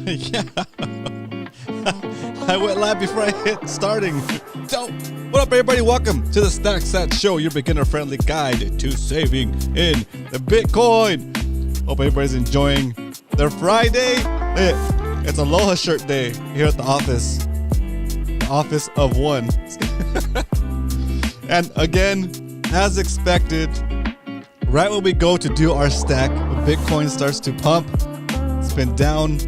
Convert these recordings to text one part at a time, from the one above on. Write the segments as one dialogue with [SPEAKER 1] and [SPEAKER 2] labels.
[SPEAKER 1] Yeah. I went live before I hit starting. So, what up, everybody? Welcome to the Stack Sat Show, your beginner-friendly guide to saving in the Bitcoin. Hope everybody's enjoying their Friday. It's Aloha Shirt Day here at the office. The office of one. And again, as expected, right when we go to do our stack, Bitcoin starts to pump. It's been down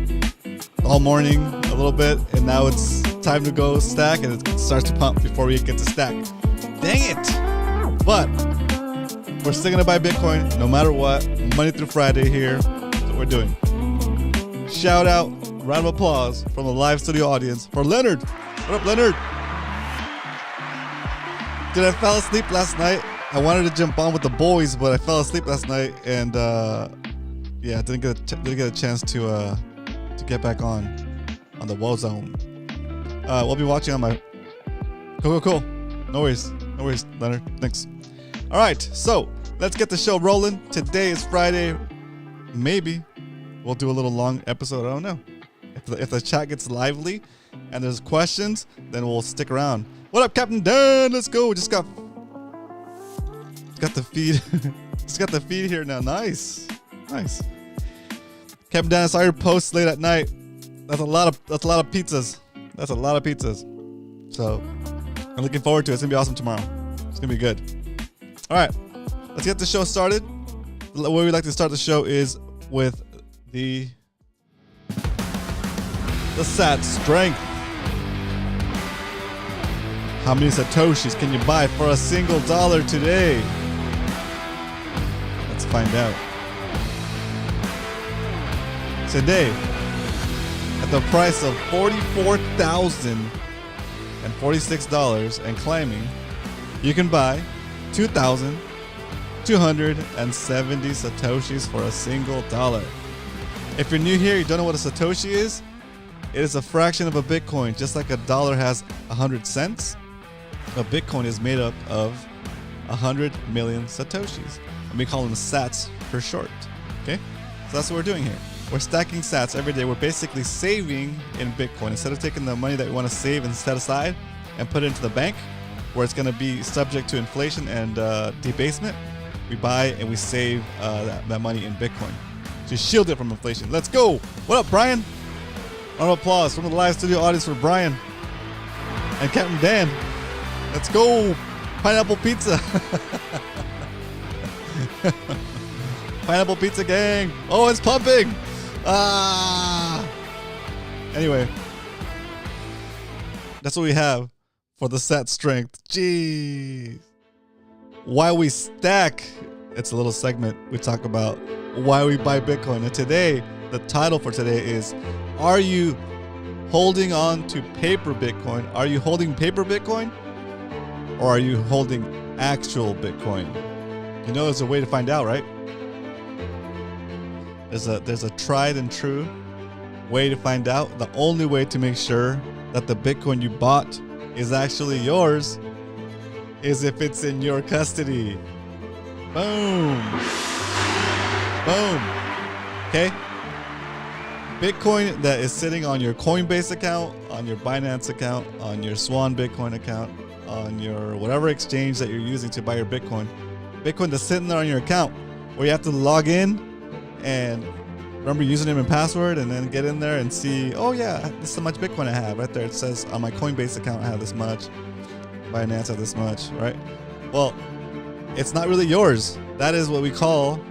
[SPEAKER 1] all morning a little bit, and now it's time to go stack, and it starts to pump before we get to stack. Dang it! But we're still gonna buy Bitcoin no matter what. Monday through Friday here. That's what we're doing. Shout out, round of applause from the live studio audience for Leonard. What up, Leonard? Dude, I fell asleep last night. I wanted to jump on with the boys, but I fell asleep last night, and yeah, didn't get a chance to get back on the Woe Zone. We'll be watching on my cool. No worries, Leonard. Thanks. All right, so let's get the show rolling. Today is Friday. Maybe we'll do a little long episode. I don't know. If the chat gets lively and there's questions, then we'll stick around. What up, Captain Dan? Let's go. Just got the feed. Just got the feed here now. Nice. Captain Dan, I saw your post late at night. That's a lot of pizzas. That's a lot of pizzas. So I'm looking forward to it. It's gonna be awesome tomorrow. It's gonna be good. All right, let's get the show started. The way we like to start the show is with the SAT strength. How many Satoshis can you buy for a single dollar today? Let's find out. Today, at the price of $44,046 and climbing, you can buy 2,270 Satoshis for a single dollar. If you're new here, you don't know what a Satoshi is, it is a fraction of a Bitcoin. Just like a dollar has 100 cents, a Bitcoin is made up of 100 million Satoshis. And we call them sats for short. Okay? So that's what we're doing here. We're stacking sats every day. We're basically saving in Bitcoin. Instead of taking the money that we want to save and set aside and put it into the bank, where it's going to be subject to inflation and debasement, we buy and we save that money in Bitcoin to shield it from inflation. Let's go. What up, Brian? Round of applause from the live studio audience for Brian and Captain Dan. Let's go. Pineapple pizza. Pineapple pizza gang. Oh, it's pumping. Anyway, that's what we have for the SAT strength. Jeez. Why we stack. It's a little segment we talk about why we buy Bitcoin. And today, the title for today is, are you holding on to paper Bitcoin? Are you holding paper Bitcoin? Or are you holding actual Bitcoin? You know, there's a way to find out, right? There's a tried and true way to find out. The only way to make sure that the Bitcoin you bought is actually yours is if it's in your custody. Boom. Okay? Bitcoin that is sitting on your Coinbase account, on your Binance account, on your Swan Bitcoin account, on your whatever exchange that you're using to buy your Bitcoin that's sitting there on your account, where you have to log in and remember username and password, and then get in there and see, oh yeah, this is how much Bitcoin I have. Right there it says on my Coinbase account I have this much, Binance I have this much, right? Well, it's not really yours. That is what we call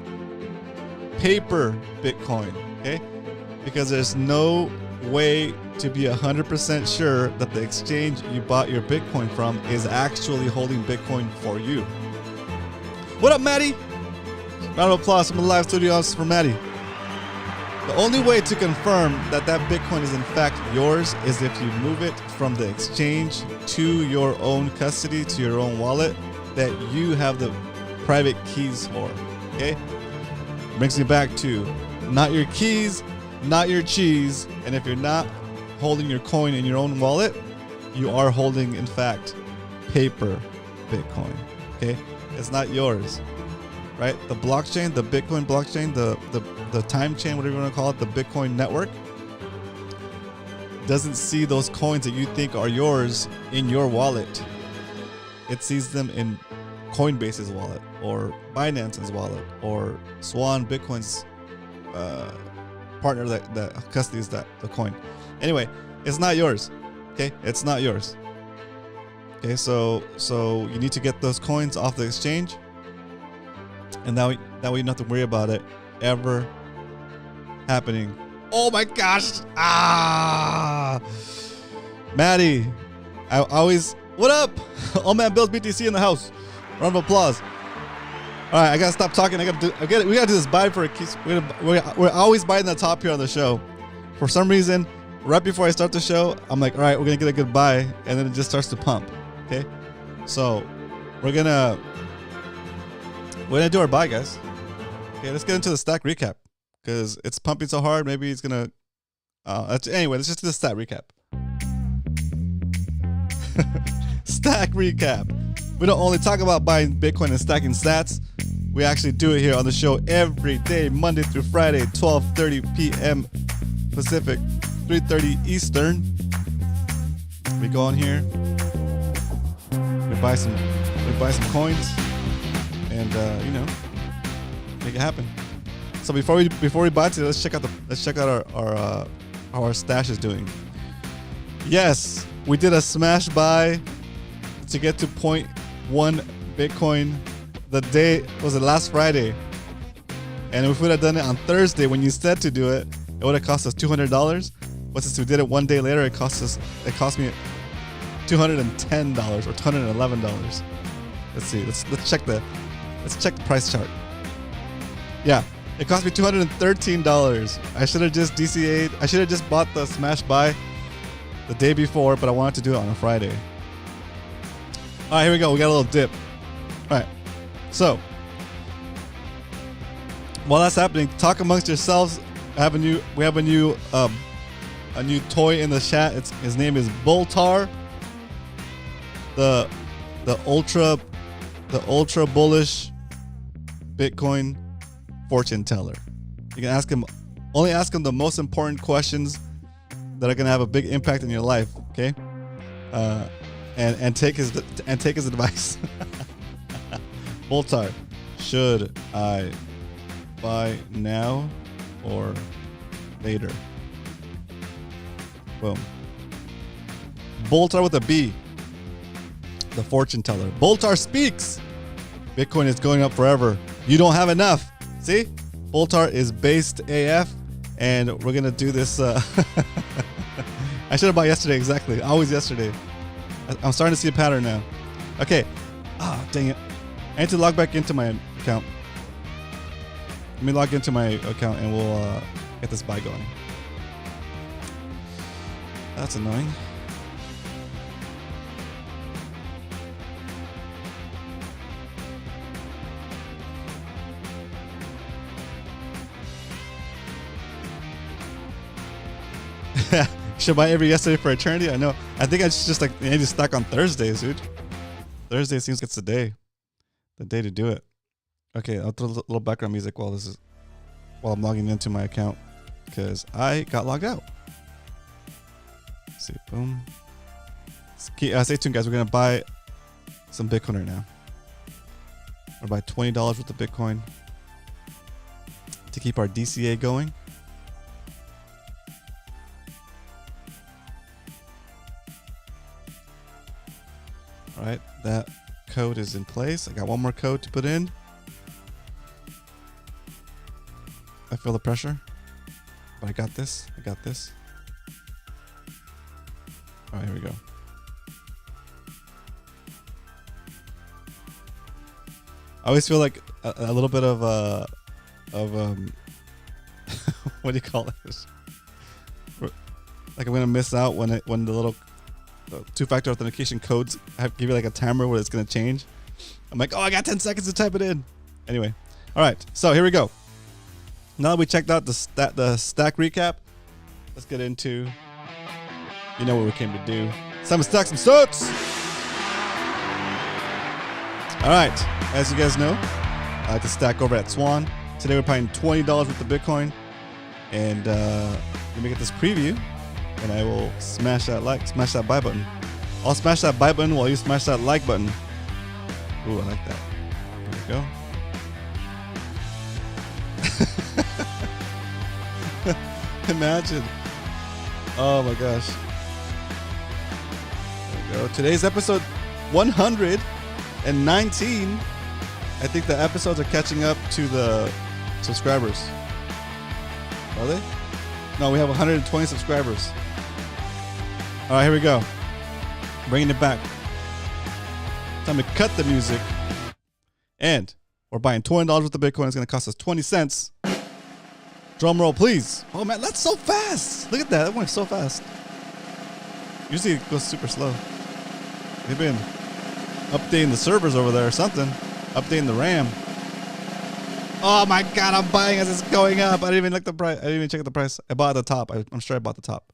[SPEAKER 1] paper Bitcoin, okay? Because there's no way to be 100% sure that the exchange you bought your Bitcoin from is actually holding Bitcoin for you. What up, Maddie? Round of applause from the live studio audience for Maddie. The only way to confirm that Bitcoin is in fact yours is if you move it from the exchange to your own custody, to your own wallet that you have the private keys for, okay? Brings me back to not your keys, not your cheese, and if you're not holding your coin in your own wallet, you are holding, in fact, paper Bitcoin, okay? It's not yours. Right? The blockchain, the Bitcoin blockchain, the time chain, whatever you want to call it, the Bitcoin network, doesn't see those coins that you think are yours in your wallet. It sees them in Coinbase's wallet or Binance's wallet or Swan Bitcoin's partner that custodies the coin. Anyway, it's not yours. Okay, it's not yours. Okay, so you need to get those coins off the exchange, and that way you don't have to worry about it ever happening. Oh my gosh! Maddie, I always. What up? Oh man, Bill's BTC in the house. Round of applause. All right, I gotta stop talking. We gotta do this buy for a keys. We're always buying the top here on the show. For some reason, right before I start the show, I'm like, all right, we're gonna get a good buy, and then it just starts to pump. Okay, so we're gonna do our buy, guys. Okay, let's get into the stack recap because it's pumping so hard. Maybe it's gonna. Anyway, let's just do the stat recap. Stack recap. We don't only talk about buying Bitcoin and stacking sats. We actually do it here on the show every day, Monday through Friday, 12:30 p.m. Pacific, 3:30 Eastern. We go on here. We buy some coins, and make it happen. So before we buy today, let's check out how our stash is doing. Yes, we did a smash buy to get to 0.1 Bitcoin. The day was it last Friday, and if we would have done it on Thursday when you said to do it, it would have cost us $200. But since we did it one day later, it cost me $210 or $211. Let's see. Let's check the price chart. Yeah, it cost me $213. I should have just DCA'd. I should have just bought the smash buy the day before, but I wanted to do it on a Friday. All right, here we go. We got a little dip. All right, so while that's happening, talk amongst yourselves. We have a new toy in the chat. His name is Boltar, the ultra bullish Bitcoin fortune teller. You can only ask him the most important questions that are gonna have a big impact in your life. Okay, and take his advice. Boltar, should I buy now or later? Boom. Boltar with a B, the fortune teller. Boltar speaks. Bitcoin is going up forever. You don't have enough. See, Boltar is based AF, and we're gonna do this. I should have bought yesterday. Exactly. Always yesterday. I'm starting to see a pattern now. Okay. Ah, dang it. I need to log back into my account. Let me log into my account and we'll get this buy going. That's annoying. Should buy every yesterday for eternity. I know. I think I just like need to stack on Thursdays, dude. Thursday seems like it's the day to do it. Okay, I'll throw a little background music while I'm logging into my account because I got logged out. Let's see, boom. Stay tuned, guys. We're gonna buy some Bitcoin right now. We're gonna buy $20 worth of Bitcoin to keep our DCA going. All right, that code is in place. I got one more code to put in. I feel the pressure, but I got this. All right, here we go. I always feel like a little bit of what do you call this? Like I'm gonna miss out when the little two-factor authentication codes give you like a timer where it's gonna change. I'm like, oh, I got 10 seconds to type it in. Anyway, all right, so here we go. Now that we checked out the stack recap, let's get into what we came to do. It's time to stack some stocks. All right, as you guys know, I like to stack over at Swan. Today we're buying $20 worth of Bitcoin, and let me get this preview. and I will smash that buy button. I'll smash that buy button while you smash that like button. Ooh, I like that. There we go. Imagine. Oh my gosh. There we go. Today's episode 119. I think the episodes are catching up to the subscribers. Are they? No, we have 120 subscribers. All right, here we go. Bringing it back. Time to cut the music. And we're buying $20 worth of Bitcoin. It's going to cost us 20 cents. Drum roll, please. Oh, man, that's so fast. Look at that. That went so fast. Usually it goes super slow. They've been updating the servers over there or something. Updating the RAM. Oh, my God. I'm buying as it's going up. I didn't even look the price. I didn't even check the price. I bought at the top. I'm sure I bought the top.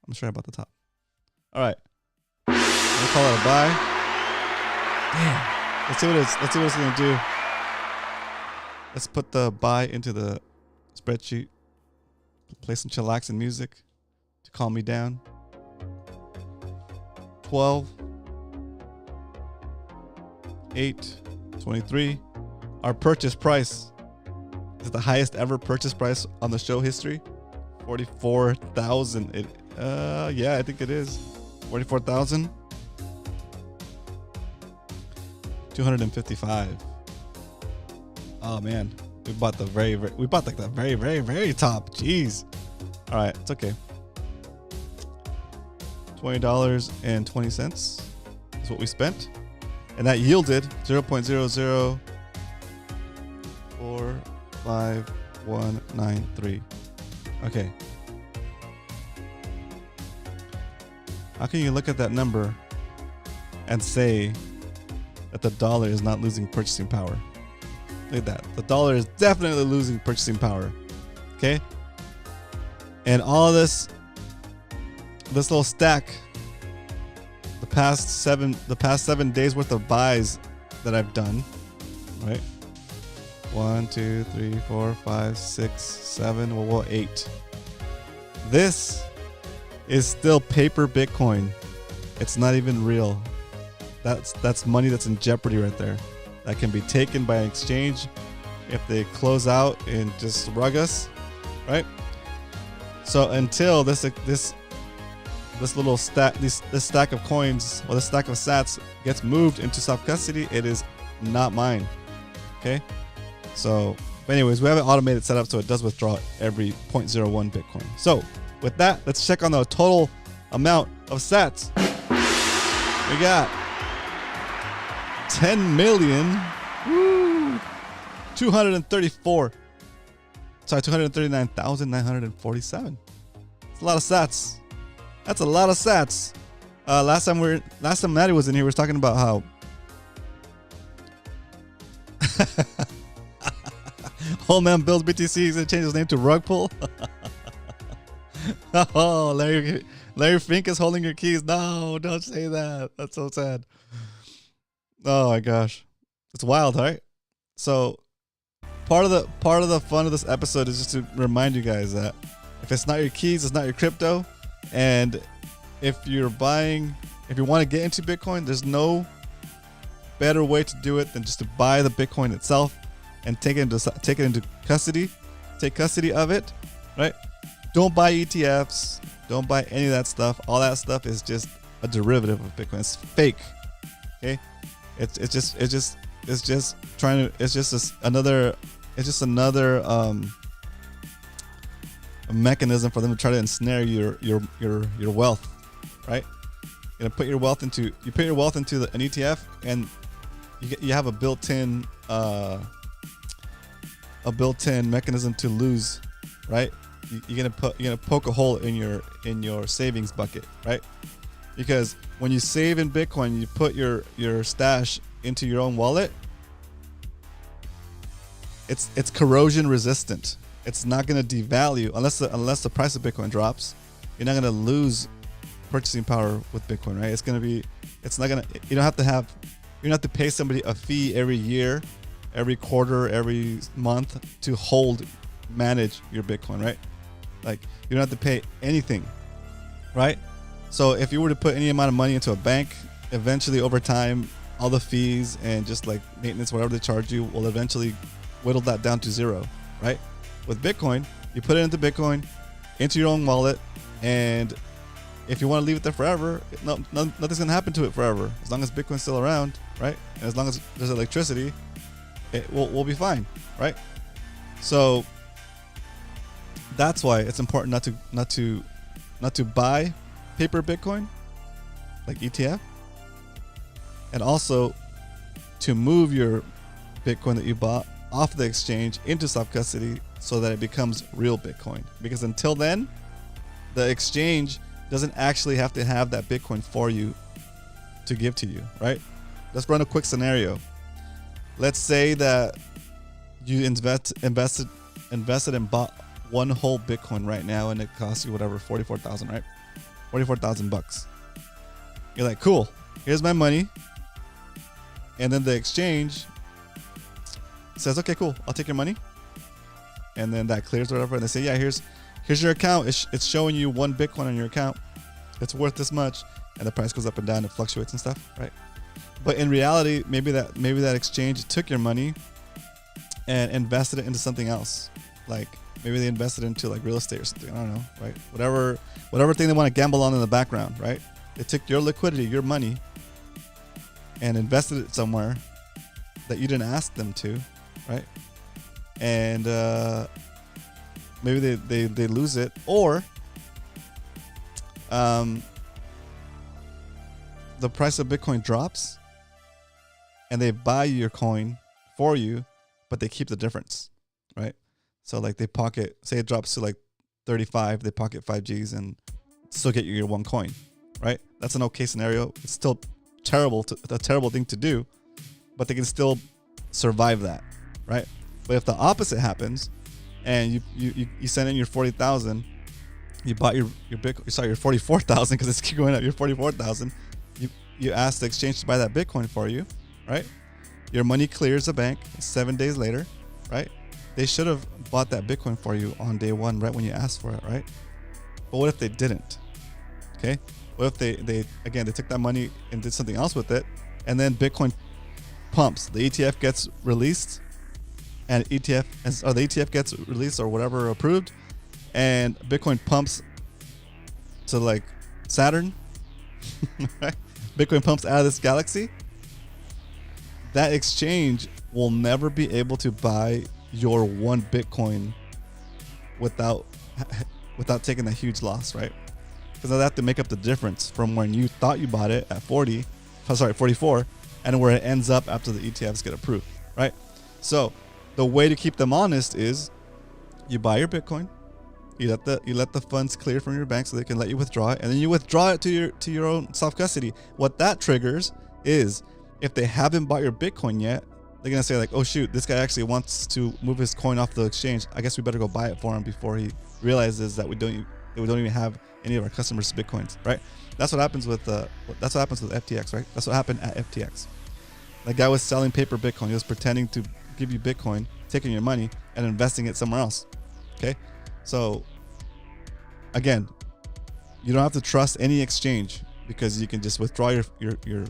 [SPEAKER 1] I'm sure I bought the top. All right. We'll call it a buy. Damn. Let's see what it's going to do. Let's put the buy into the spreadsheet. Play some chillaxing music to calm me down. 12. 8. 23. Our purchase price is the highest ever purchase price on the show history. 44,000. Yeah, I think it is. 44,000. 255. Oh man, we bought the very top. Jeez. All right, it's okay. $20.20 is what we spent, and that yielded 0.0045193. Okay. How can you look at that number and say that the dollar is not losing purchasing power? Look at that. The dollar is definitely losing purchasing power. Okay? And all this little stack, the past seven days worth of buys that I've done, right? 1, 2, 3, 4, 5, 6, 7, well, 8. This is still paper Bitcoin. It's not even real. That's money that's in jeopardy right there. That can be taken by an exchange if they close out and just rug us, right? So until this little stack, this stack of coins or the stack of sats gets moved into soft custody, it is not mine. Okay. So, but anyways, we have an automated setup so it does withdraw every 0.01 Bitcoin. So with that, let's check on the total amount of sats. We got 239,947. It's a lot of sats. That's a lot of sats. Last time Maddie was in here, we were talking about how old man Bill's BTC is gonna change his name to Rug Pull. Oh, Larry Fink is holding your keys. No, don't say that. That's so sad. Oh my gosh, it's wild, right? So part of the fun of this episode is just to remind you guys that if it's not your keys, it's not your crypto. And if you want to get into Bitcoin, there's no better way to do it than just to buy the Bitcoin itself and take it into custody. Take custody of it, right? Don't buy ETFs. Don't buy any of that stuff. All that stuff is just a derivative of Bitcoin. It's fake. Okay? It's just another a mechanism for them to try to ensnare your wealth, right? You put your wealth into an ETF, and you have a built-in mechanism to lose, right? You're gonna poke a hole in your savings bucket, right? Because when you save in Bitcoin, you put your stash into your own wallet. It's corrosion resistant. It's not going to devalue unless the price of Bitcoin drops. You're not going to lose purchasing power with Bitcoin, right? You don't have to pay somebody a fee every year, every quarter, every month to manage your Bitcoin, right? Like, you don't have to pay anything. right? So if you were to put any amount of money into a bank, eventually over time, all the fees and just like maintenance, whatever they charge you, will eventually whittle that down to zero, right? With Bitcoin, you put it into Bitcoin, into your own wallet, and if you want to leave it there forever, nothing's gonna happen to it forever. As long as Bitcoin's still around, right? And as long as there's electricity, we'll be fine, right? So that's why it's important not to buy paper Bitcoin, like ETF, and also to move your Bitcoin that you bought off the exchange into self-custody so that it becomes real Bitcoin. Because until then, the exchange doesn't actually have to have that Bitcoin for you to give to you, right? Let's run a quick scenario. Let's say that you invested and bought one whole Bitcoin right now, and it costs you whatever, 44,000, right? 44,000 bucks. You're like, cool, here's my money. And then the exchange says, okay, cool, I'll take your money. And then that clears or whatever. And they say, yeah, here's your account. It's showing you one Bitcoin on your account. It's worth this much. And the price goes up and down. It fluctuates and stuff, right? But in reality, maybe that exchange took your money and invested it into something else. Like maybe they invested into like real estate or something. I don't know, right? Whatever thing they want to gamble on in the background, right? They took your liquidity, your money, and invested it somewhere that you didn't ask them to, right? And maybe they lose it, or the price of Bitcoin drops and they buy your coin for you, but they keep the difference, right? So like they pocket, say it drops to like 35, they pocket 5 G's and still get you your one coin, right? That's an okay scenario. It's still a terrible thing to do, but they can still survive that, right? But if the opposite happens and you send in your 40,000, you bought your Bitcoin, sorry, your 44,000 because it's keep going up, your 44,000, you ask the exchange to buy that Bitcoin for you, right? Your money clears the bank 7 days later, right? They should have bought that Bitcoin for you on day one, right when you asked for it, right? But what if they didn't? Okay, what if they took that money and did something else with it, and then Bitcoin pumps, the ETF gets released, and the ETF gets released or whatever approved, and Bitcoin pumps to like Saturn, right? Bitcoin pumps out of this galaxy. That exchange will never be able to buy your one Bitcoin without taking a huge loss, right? Because they have to make up the difference from when you thought you bought it at 44, and where it ends up after the ETFs get approved, right? So the way to keep them honest is you buy your Bitcoin, you let the funds clear from your bank so they can let you withdraw it, and then you withdraw it to your own self-custody. What that triggers is if they haven't bought your Bitcoin yet, they're gonna say like, oh shoot, this guy actually wants to move his coin off the exchange. I guess we better go buy it for him before he realizes that we don't even have any of our customers' Bitcoins, right? That's what happens with FTX, right? That's what happened at FTX. That guy was selling paper Bitcoin. He was pretending to give you Bitcoin, taking your money and investing it somewhere else. Okay, so again, you don't have to trust any exchange because you can just withdraw your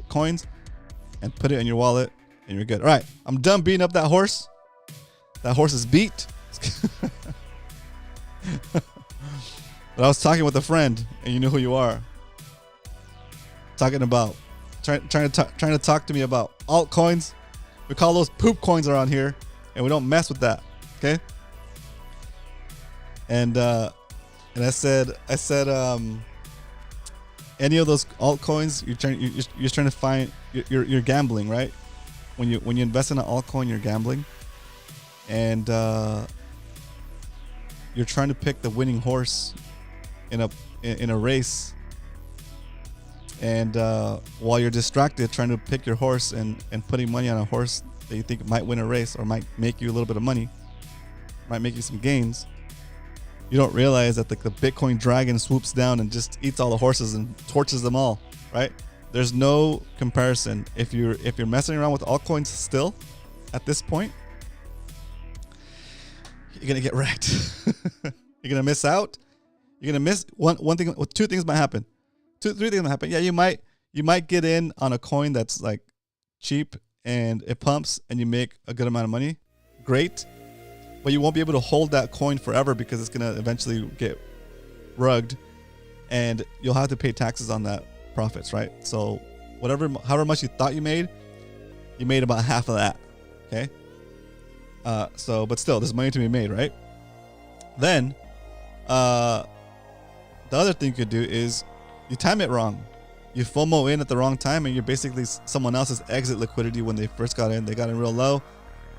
[SPEAKER 1] coins and put it in your wallet and you're good. All right, I'm done beating up that horse. That horse is beat. But I was talking with a friend, and you know who you are. Talking about trying to talk to me about altcoins. We call those poop coins around here, and we don't mess with that. Okay. And I said, any of those altcoins you're trying to find, you're gambling, right? When you invest in an altcoin, you're gambling, and you're trying to pick the winning horse in a race, and while you're distracted trying to pick your horse and putting money on a horse that you think might win a race or might make you a little bit of money, might make you some gains, you don't realize that the Bitcoin dragon swoops down and just eats all the horses and torches them all, right? There's no comparison. If you're messing around with altcoins still at this point, you're gonna get wrecked. You're gonna miss out. You're gonna miss one thing. Two things might happen. Three things might happen. Yeah, you might get in on a coin that's like cheap and it pumps and you make a good amount of money. Great. But you won't be able to hold that coin forever because it's gonna eventually get rugged, and you'll have to pay taxes on that profits, right? So however much you thought you made about half of that. Okay. But still, there's money to be made, right? Then, the other thing you could do is you time it wrong. You FOMO in at the wrong time, and you're basically someone else's exit liquidity when they first got in. They got in real low,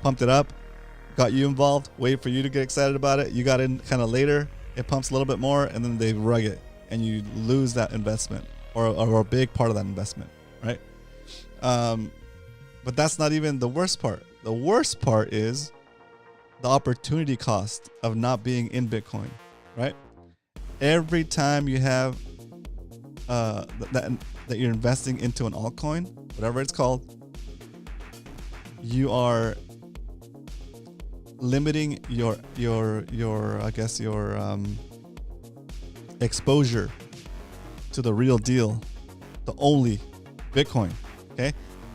[SPEAKER 1] pumped it up, got you involved, waited for you to get excited about it. You got in kind of later, it pumps a little bit more, and then they rug it, and you lose that investment or a big part of that investment, right? But that's not even the worst part. The worst part is the opportunity cost of not being in Bitcoin, right? Every time you have that you're investing into an altcoin, whatever it's called, you are limiting your exposure to the real deal, the only Bitcoin. Okay,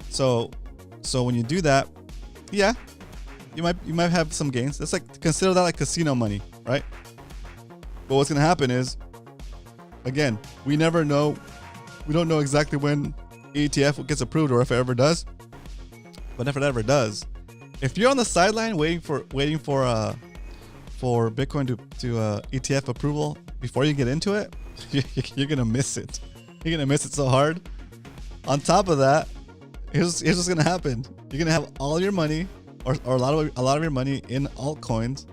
[SPEAKER 1] so when you do that, yeah, you might have some gains. It's like, consider that like casino money, right? But what's gonna happen is, again, we never know. We don't know exactly when ETF gets approved or if it ever does. But if it ever does, if you're on the sideline waiting for Bitcoin to ETF approval before you get into it, you're gonna miss it. You're gonna miss it so hard. On top of that, here's what's gonna happen. You're gonna have all your money, or a lot of your money in altcoins,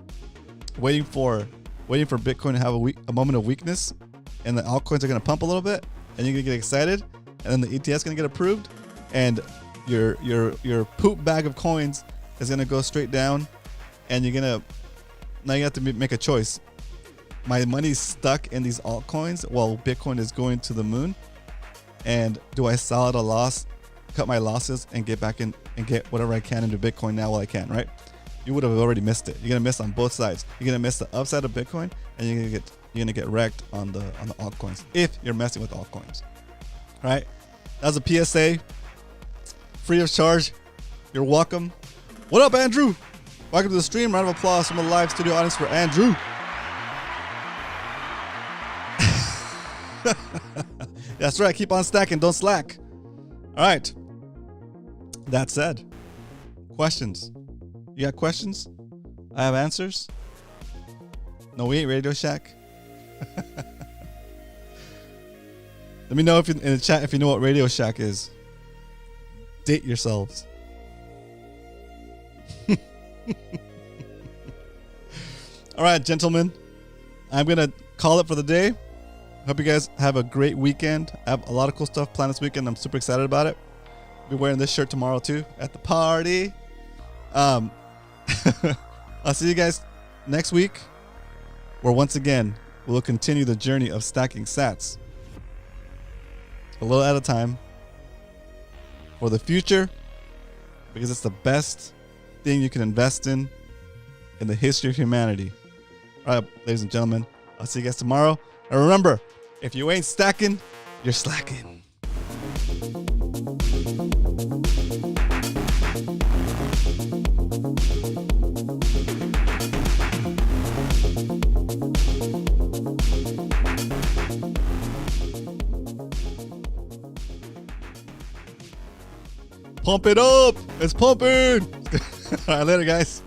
[SPEAKER 1] waiting for Bitcoin to have a moment of weakness, and the altcoins are gonna pump a little bit, and you're gonna get excited, and then the ETF's gonna get approved, and your poop bag of coins is gonna go straight down, and now you have to make a choice. My money's stuck in these altcoins while Bitcoin is going to the moon, and do I sell at a loss, cut my losses, and get back in and get whatever I can into Bitcoin now while I can, right? You would have already missed it. You're gonna miss on both sides. You're gonna miss the upside of Bitcoin, and you're gonna get wrecked on the altcoins if you're messing with altcoins. All right, that was a PSA, free of charge. You're welcome. What up, Andrew? Welcome to the stream. Round of applause from the live studio audience for Andrew. That's right. Keep on stacking. Don't slack. All right. That said, questions. You got questions? I have answers. No, we ain't Radio Shack. Let me know in the chat if you know what Radio Shack is. Date yourselves. All right, gentlemen. I'm going to call it for the day. Hope you guys have a great weekend. I have a lot of cool stuff planned this weekend. I'm super excited about it. I'll be wearing this shirt tomorrow too at the party. I'll see you guys next week, where once again we'll continue the journey of stacking sats a little at a time for the future, because it's the best thing you can invest in the history of humanity. All right, ladies and gentlemen, I'll see you guys tomorrow. And remember, if you ain't stacking, you're slacking. Pump it up. It's pumping. All right, later, guys.